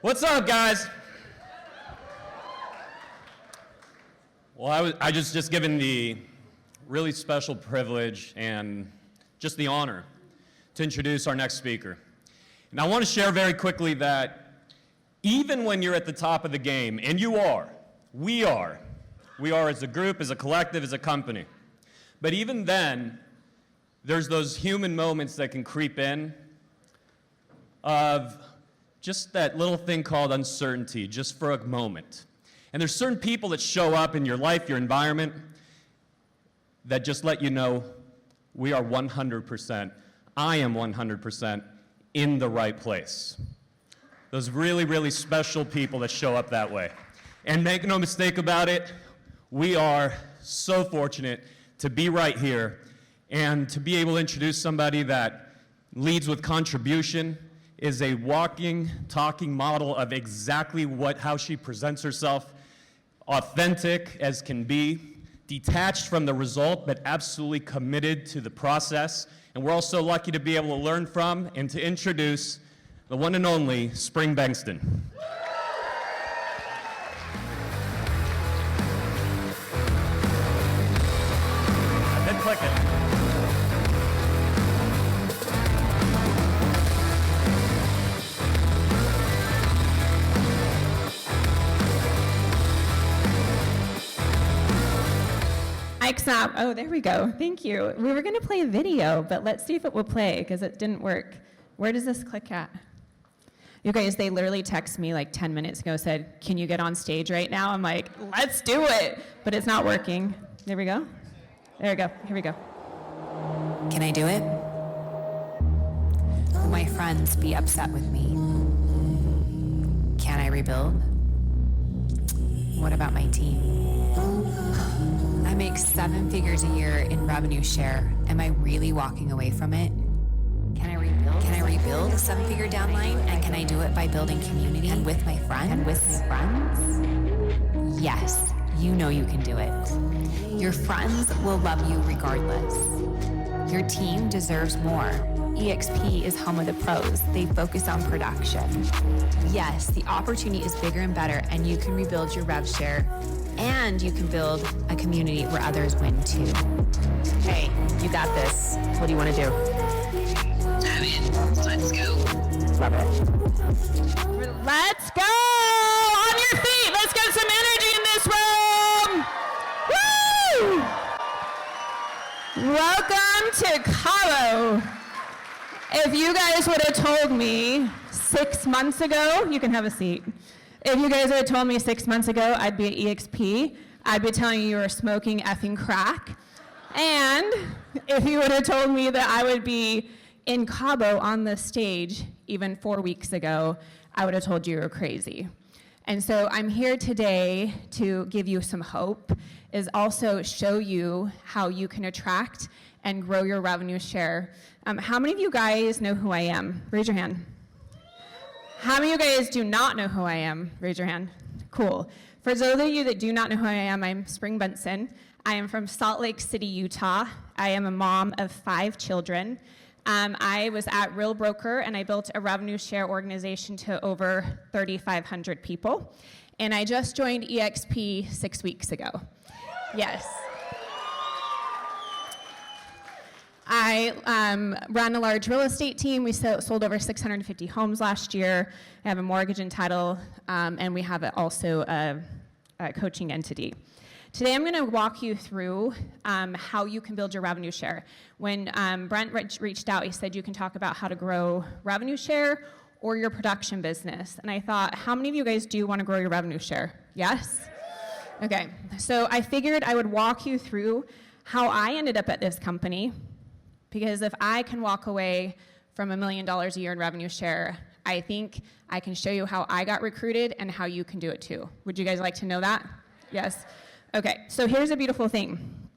What's up, guys? Well, I was just given the really special privilege and just the honor to introduce our next speaker. And I want to share very quickly that even when you're at the top of the game, and you are, we are as a group, as a collective, as a company, but even then, there's those human moments that can creep in of just that little thing called uncertainty, just for a moment. And there's certain people that show up in your life, your environment, that just let you know we are 100%, I am 100% in the right place. Those really, really special people that show up that way. And make no mistake about it, we are so fortunate to be right here and to be able to introduce somebody that leads with contribution, is a walking, talking model of exactly how she presents herself, authentic as can be, detached from the result, but absolutely committed to the process. And we're also lucky to be able to learn from and to introduce the one and only Spring Bengtzen. I've been clicking. Snap. Oh, there we go. Thank you. We were going to play a video, but let's see if it will play because it didn't work. Where does this click at? You guys, they literally texted me like 10 minutes ago, said, can you get on stage right now? I'm like, let's do it. But it's not working. There we go. There we go. Here we go. Can I do it? Will my friends be upset with me? Can I rebuild? What about my team? I make 7 figures a year in revenue share. Am I really walking away from it? Can I rebuild? Can I rebuild a 7-figure downline? And can I do it by building community and with my friends? Yes, you know you can do it. Your friends will love you regardless. Your team deserves more. EXP is home of the pros. They focus on production. Yes, the opportunity is bigger and better, and you can rebuild your rev share, and you can build a community where others win too. Hey, you got this. What do you want to do? I'm in. Let's go. Love it. Let's go! On your feet! Let's get some energy in this room! Woo! Welcome to CABO. If you guys would have told me 6 months ago, you can have a seat. If you guys would have told me 6 months ago I'd be at EXP, I'd be telling you were smoking effing crack. And if you would have told me that I would be in CABO on the stage even 4 weeks ago, I would have told you were crazy. And so I'm here today to give you some hope, is also show you how you can attract and grow your revenue share. How many of you guys know who I am? Raise your hand. How many of you guys do not know who I am? Raise your hand. Cool. For those of you that do not know who I am, I'm Spring Bengtzen. I am from Salt Lake City, Utah. I am a mom of 5 children. I was at Real Broker, and I built a revenue share organization to over 3,500 people. And I just joined EXP 6 weeks ago. Yes. I run a large real estate team. We sold over 650 homes last year. I have a mortgage and title, and we have also a coaching entity. Today I'm going to walk you through how you can build your revenue share. When Brent reached out, he said you can talk about how to grow revenue share or your production business. And I thought, how many of you guys do want to grow your revenue share? Yes? Okay, so I figured I would walk you through how I ended up at this company. Because if I can walk away from $1 million a year in revenue share, I think I can show you how I got recruited and how you can do it too. Would you guys like to know that? Yes? Okay, so here's a beautiful thing.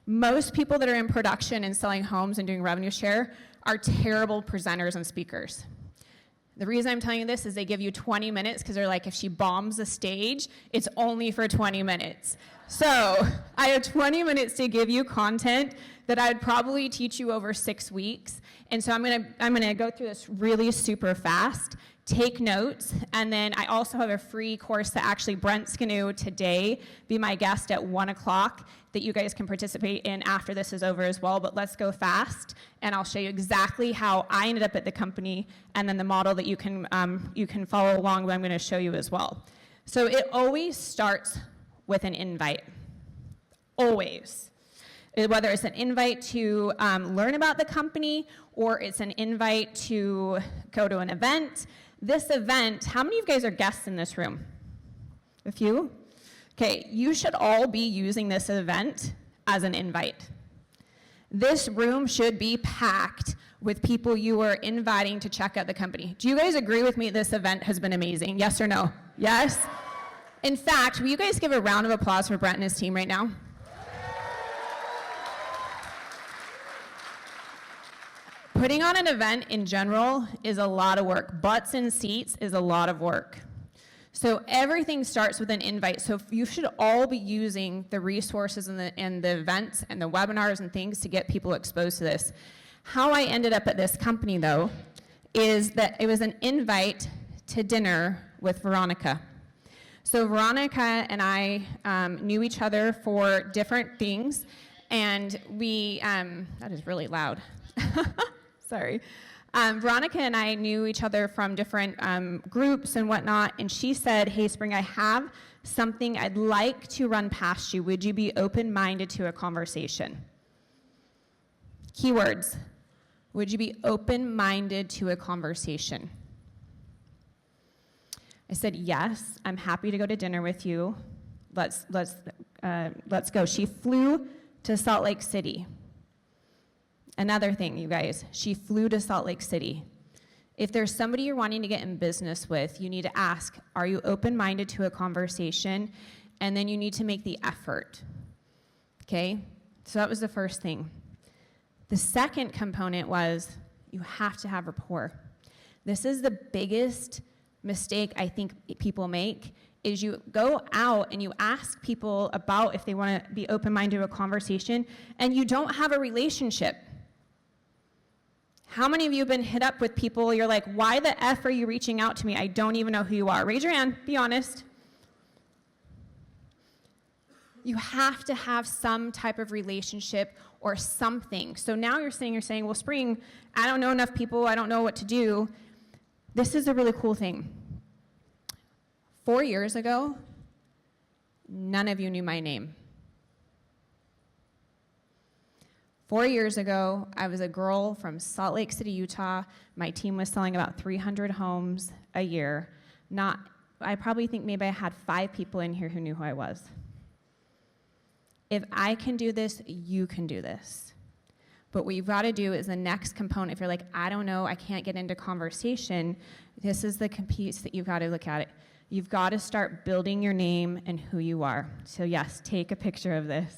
Most people that are in production and selling homes and doing revenue share are terrible presenters and speakers. The reason I'm telling you this is they give you 20 minutes because they're like, if she bombs the stage, it's only for 20 minutes. So I have 20 minutes to give you content that I'd probably teach you over 6 weeks. And so I'm gonna go through this really super fast, take notes, and then I also have a free course that actually Brent's gonna today be my guest at 1 o'clock that you guys can participate in after this is over as well. But let's go fast, and I'll show you exactly how I ended up at the company, and then the model that you can follow along, but I'm gonna show you as well. So it always starts with an invite, always. Whether it's an invite to learn about the company or it's an invite to go to an event. This event, how many of you guys are guests in this room? A few? Okay, you should all be using this event as an invite. This room should be packed with people you are inviting to check out the company. Do you guys agree with me this event has been amazing? Yes or no? Yes? In fact, will you guys give a round of applause for Brent and his team right now? Putting on an event in general is a lot of work. Butts in seats is a lot of work. So everything starts with an invite. So you should all be using the resources and the events and the webinars and things to get people exposed to this. How I ended up at this company, though, is that it was an invite to dinner with Veronica. So Veronica and I knew each other for different things, and we, that is really loud. Sorry. Veronica and I knew each other from different groups and whatnot, and she said, hey, Spring, I have something I'd like to run past you. Would you be open-minded to a conversation? Keywords. Would you be open-minded to a conversation? I said, yes, I'm happy to go to dinner with you. Let's go. She flew to Salt Lake City. Another thing, you guys, she flew to Salt Lake City. If there's somebody you're wanting to get in business with, you need to ask, are you open-minded to a conversation? And then you need to make the effort, okay? So that was the first thing. The second component was you have to have rapport. This is the biggest mistake I think people make, is you go out and you ask people about if they want to be open-minded to a conversation, and you don't have a relationship. How many of you have been hit up with people, you're like, why the F are you reaching out to me? I don't even know who you are. Raise your hand, be honest. You have to have some type of relationship or something. So now you're saying, well, Spring, I don't know enough people, I don't know what to do. This is a really cool thing. 4 years ago, none of you knew my name. 4 years ago, I was a girl from Salt Lake City, Utah. My team was selling about 300 homes a year. I probably think maybe I had 5 people in here who knew who I was. If I can do this, you can do this. But what you've got to do is the next component. If you're like, I don't know, I can't get into conversation, this is the piece that you've got to look at it. You've got to start building your name and who you are. So yes, take a picture of this.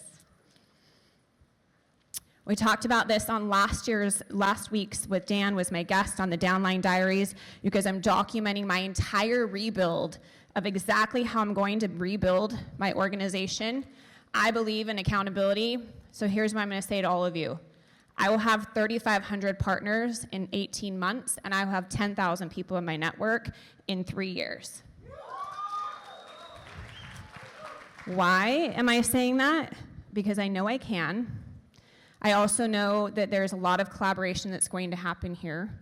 We talked about this on last week's with Dan, was my guest on the Downline Diaries, because I'm documenting my entire rebuild of exactly how I'm going to rebuild my organization. I believe in accountability, so here's what I'm going to say to all of you. I will have 3,500 partners in 18 months, and I will have 10,000 people in my network in 3 years. Why am I saying that? Because I know I can. I also know that there's a lot of collaboration that's going to happen here.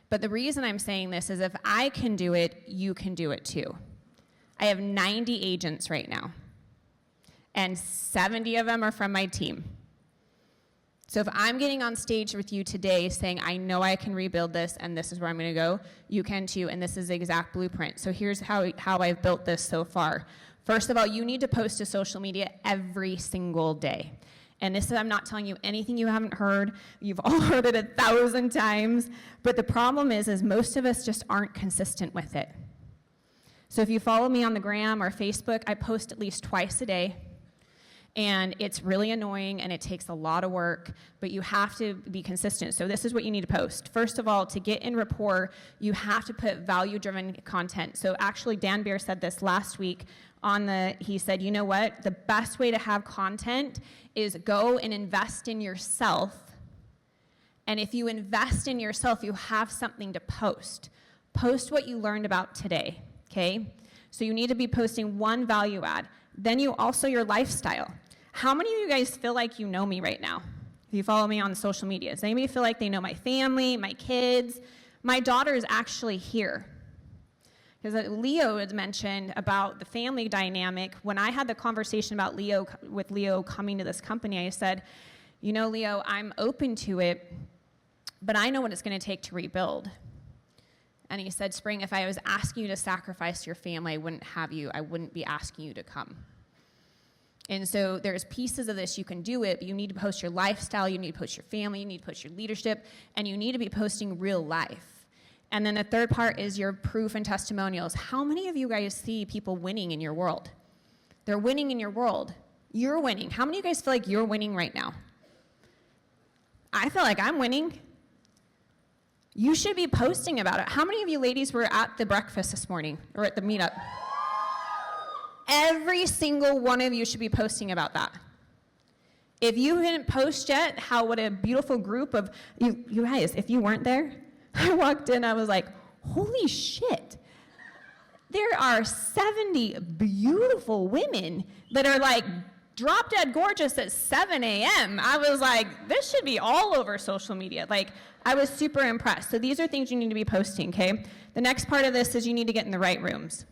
But the reason I'm saying this is if I can do it, you can do it too. I have 90 agents right now, and 70 of them are from my team. So if I'm getting on stage with you today saying, I know I can rebuild this and this is where I'm going to go, you can too, and this is the exact blueprint. So here's how I've built this so far. First of all, you need to post to social media every single day. And this is, I'm not telling you anything you haven't heard. You've all heard it 1,000 times. But the problem is most of us just aren't consistent with it. So if you follow me on the gram or Facebook, I post at least twice a day. And it's really annoying and it takes a lot of work, but you have to be consistent. So this is what you need to post. First of all, to get in rapport, you have to put value-driven content. So actually, Dan Beer said this last week he said, you know what? The best way to have content is go and invest in yourself. And if you invest in yourself, you have something to post. Post what you learned about today, okay? So you need to be posting one value add. Then your lifestyle. How many of you guys feel like you know me right now? If you follow me on social media, does anybody feel like they know my family, my kids? My daughter is actually here. Because Leo had mentioned about the family dynamic. When I had the conversation about Leo coming to this company, I said, you know, Leo, I'm open to it, but I know what it's going to take to rebuild. And he said, Spring, if I was asking you to sacrifice your family, I wouldn't be asking you to come. And so there's pieces of this you can do it, but you need to post your lifestyle, you need to post your family, you need to post your leadership, and you need to be posting real life. And then the third part is your proof and testimonials. How many of you guys see people winning in your world? They're winning in your world. You're winning. How many of you guys feel like you're winning right now? I feel like I'm winning. You should be posting about it. How many of you ladies were at the breakfast this morning or at the meetup? Every single one of you should be posting about that. If you didn't post yet, what a beautiful group of you guys, if you weren't there, I walked in, I was like, holy shit. There are 70 beautiful women that are like drop dead gorgeous at 7 a.m. I was like, this should be all over social media. Like, I was super impressed. So these are things you need to be posting, okay? The next part of this is you need to get in the right rooms.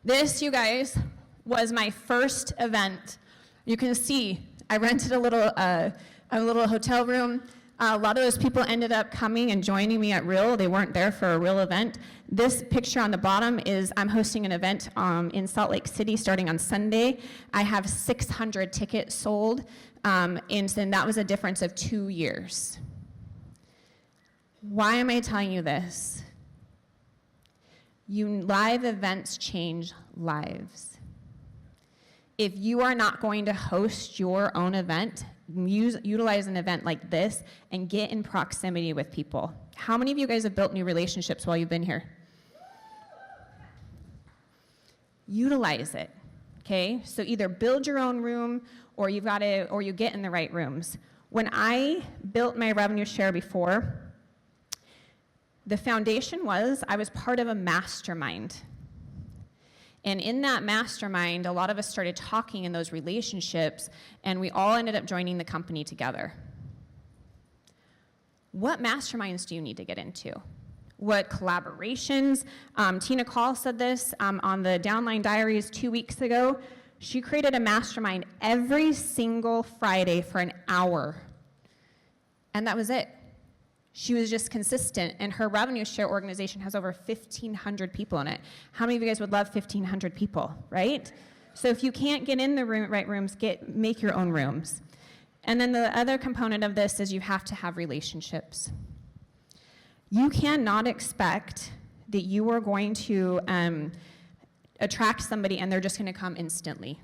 This, you guys, was my first event. You can see I rented a little hotel room. A lot of those people ended up coming and joining me at Real. They weren't there for a Real event. This picture on the bottom is I'm hosting an event in Salt Lake City starting on Sunday. I have 600 tickets sold, and that was a difference of 2 years. Why am I telling you this? Live events change lives. If you are not going to host your own event, utilize an event like this and get in proximity with people. How many of you guys have built new relationships while you've been here? Utilize it, okay? So either build your own room or you get in the right rooms. When I built my revenue share before, the foundation was I was part of a mastermind. And in that mastermind, a lot of us started talking in those relationships, and we all ended up joining the company together. What masterminds do you need to get into? What collaborations? Tina Call said this on the Downline Diaries 2 weeks ago. She created a mastermind every single Friday for an hour. And that was it. She was just consistent, and her revenue share organization has over 1,500 people in it. How many of you guys would love 1,500 people, right? So if you can't get in the right rooms, make your own rooms. And then the other component of this is you have to have relationships. You cannot expect that you are going to attract somebody and they're just going to come instantly.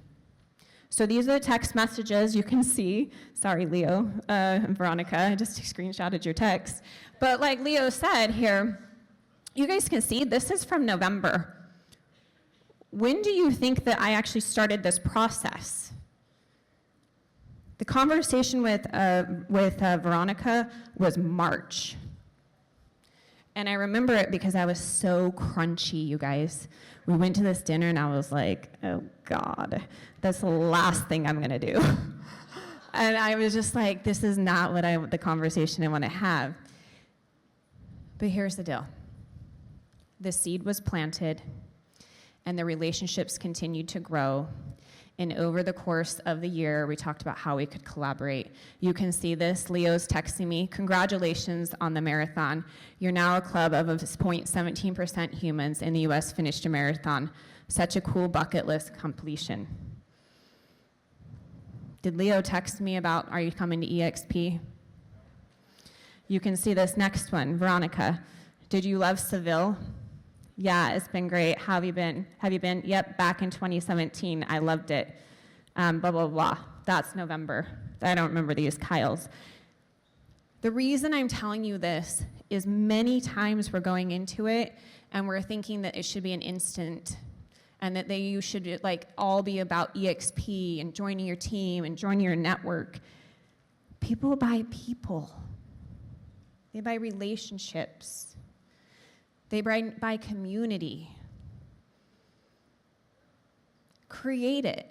So these are the text messages you can see. Sorry, Leo and Veronica, I just screenshotted your text. But like Leo said here, you guys can see this is from November. When do you think that I actually started this process? The conversation with Veronica was March. And I remember it because I was so crunchy, you guys. We went to this dinner and I was like, oh God, that's the last thing I'm gonna do. And I was just like, this is not what the conversation I wanna have. But here's the deal. The seed was planted and the relationships continued to grow. And over the course of the year, we talked about how we could collaborate. You can see this. Leo's texting me, congratulations on the marathon. You're now a club of 0.17% humans in the US finished a marathon. Such a cool bucket list completion. Did Leo text me about, are you coming to EXP? You can see this next one. Veronica, did you love Seville? Yeah, it's been great. How have you been? Yep, back in 2017. I loved it. Blah, blah, blah. That's November. I don't remember these Kyles. The reason I'm telling you this is many times we're going into it and we're thinking that it should be an instant. and that you should like all be about EXP and joining your team and joining your network. People buy people. They buy relationships. They buy community. Create it.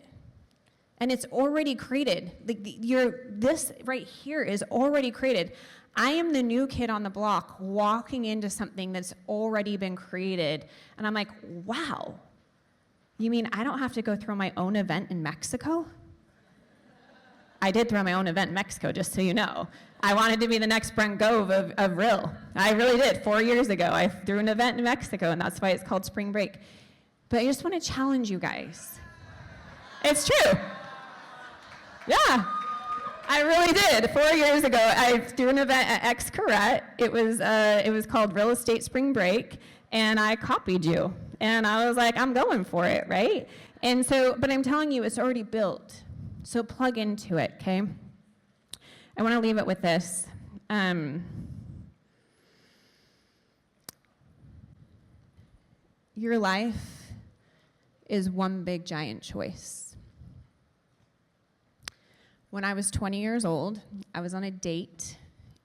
And it's already created. This right here is already created. I am the new kid on the block walking into something that's already been created. And I'm like, wow, you mean I don't have to go throw my own event in Mexico? I did throw my own event in Mexico, just so you know. I wanted to be the next Brent Gove of real. I really did. 4 years ago, I threw an event in Mexico, and that's why it's called Spring Break. But I just want to challenge you guys. It's true. Yeah. I really did. 4 years ago, I threw an event at X-Correct. It was called Real Estate Spring Break, and I copied you. And I was like, I'm going for it, right? And so, but I'm telling you, it's already built. So plug into it, okay? I want to leave it with this. Your life is one big giant choice. When I was 20 years old, I was on a date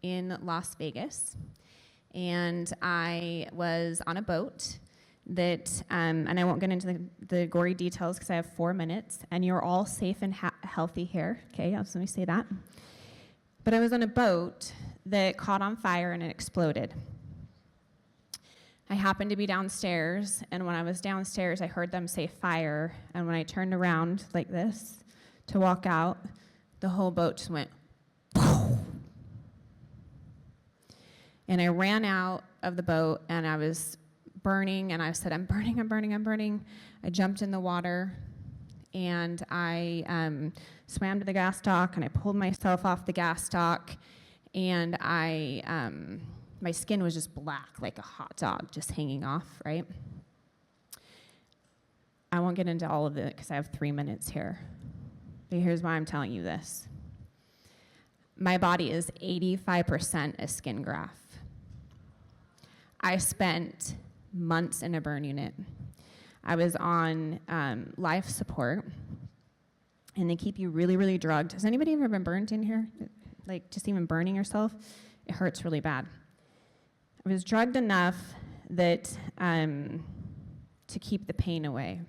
in Las Vegas, and I was on a boat that, and I won't get into the gory details because I have 4 minutes, and you're all safe and healthy here, okay? Let me say that. But I was on a boat that caught on fire and it exploded. I happened to be downstairs, and when I was downstairs, I heard them say fire, and when I turned around like this to walk out, the whole boat just went, and I ran out of the boat, and I was burning, and I said, I'm burning, I'm burning, I'm burning. I jumped in the water, and I swam to the gas dock, and I pulled myself off the gas dock, and my skin was just black, like a hot dog, just hanging off, right? I won't get into all of it because I have 3 minutes here. But here's why I'm telling you this. My body is 85% a skin graft. I spent months in a burn unit. I was on life support, and they keep you really, really drugged. Has anybody ever been burned in here? Like just even burning yourself? It hurts really bad. I was drugged enough that to keep the pain away.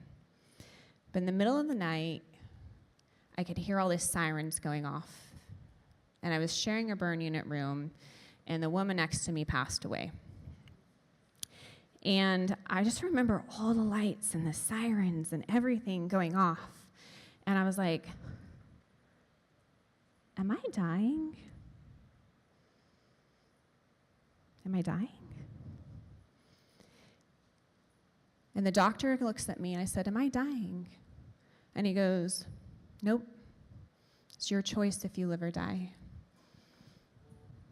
But in the middle of the night, I could hear all these sirens going off. And I was sharing a burn unit room, and the woman next to me passed away. And I just remember all the lights and the sirens and everything going off. And I was like, am I dying? Am I dying? And the doctor looks at me, and I said, am I dying? And he goes, nope. It's your choice if you live or die.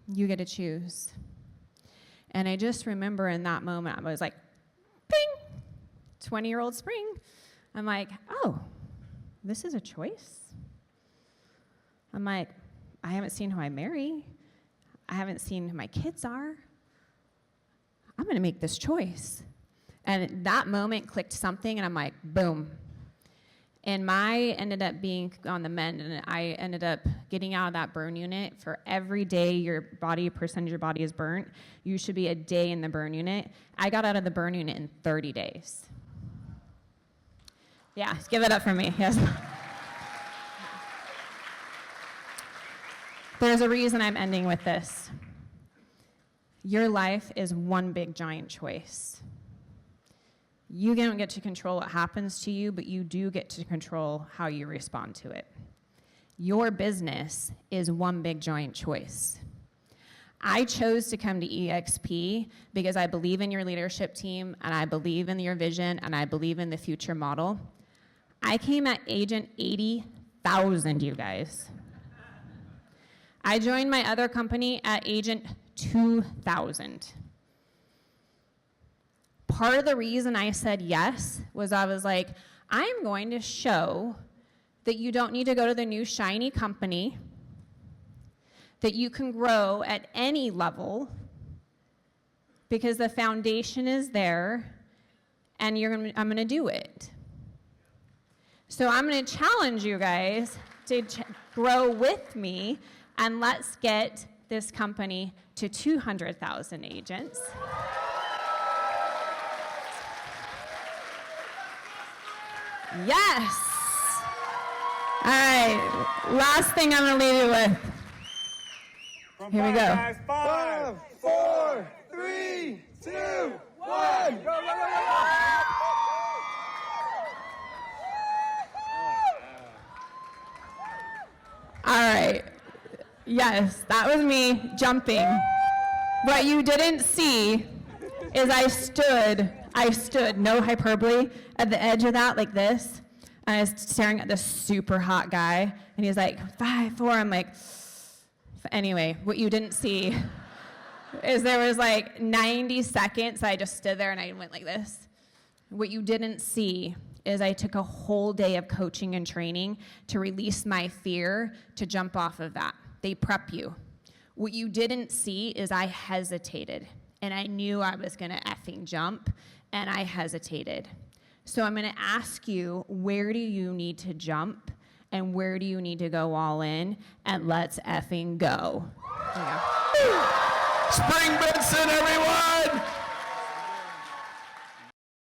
You get to choose. And I just remember in that moment, I was like, ping, 20-year-old Spring. I'm like, oh, this is a choice? I'm like, I haven't seen who I marry. I haven't seen who my kids are. I'm going to make this choice. And that moment clicked something, and I'm like, boom. And I ended up being on the mend, and I ended up getting out of that burn unit. For every day your percentage of your body is burnt, you should be a day in the burn unit. I got out of the burn unit in 30 days. Yeah, give it up for me, yes. There's a reason I'm ending with this. Your life is one big giant choice. You don't get to control what happens to you, but you do get to control how you respond to it. Your business is one big giant choice. I chose to come to EXP because I believe in your leadership team, and I believe in your vision, and I believe in the future model. I came at agent 80,000, you guys. I joined my other company at agent 2,000. Part of the reason I said yes was I was like, I'm going to show that you don't need to go to the new shiny company, that you can grow at any level because the foundation is there, and I'm going to do it. So I'm going to challenge you guys to grow with me, and let's get this company to 200,000 agents. Yes. All right, last thing I'm going to leave you with. Here we go. Guys, 5, 4, 3, 2, 1. Go, go, go, go, go. All right. Yes, that was me jumping. What you didn't see is I stood, no hyperbole, at the edge of that like this. And I was staring at this super hot guy, and he was like, 5, 4. I'm like, anyway, what you didn't see is there was like 90 seconds I just stood there and I went like this. What you didn't see is I took a whole day of coaching and training to release my fear to jump off of that. They prep you. What you didn't see is I hesitated, and I knew I was gonna effing jump, and I hesitated. So I'm gonna ask you, where do you need to jump, and where do you need to go all in, and let's effing go. Spring Bengtzen, everyone!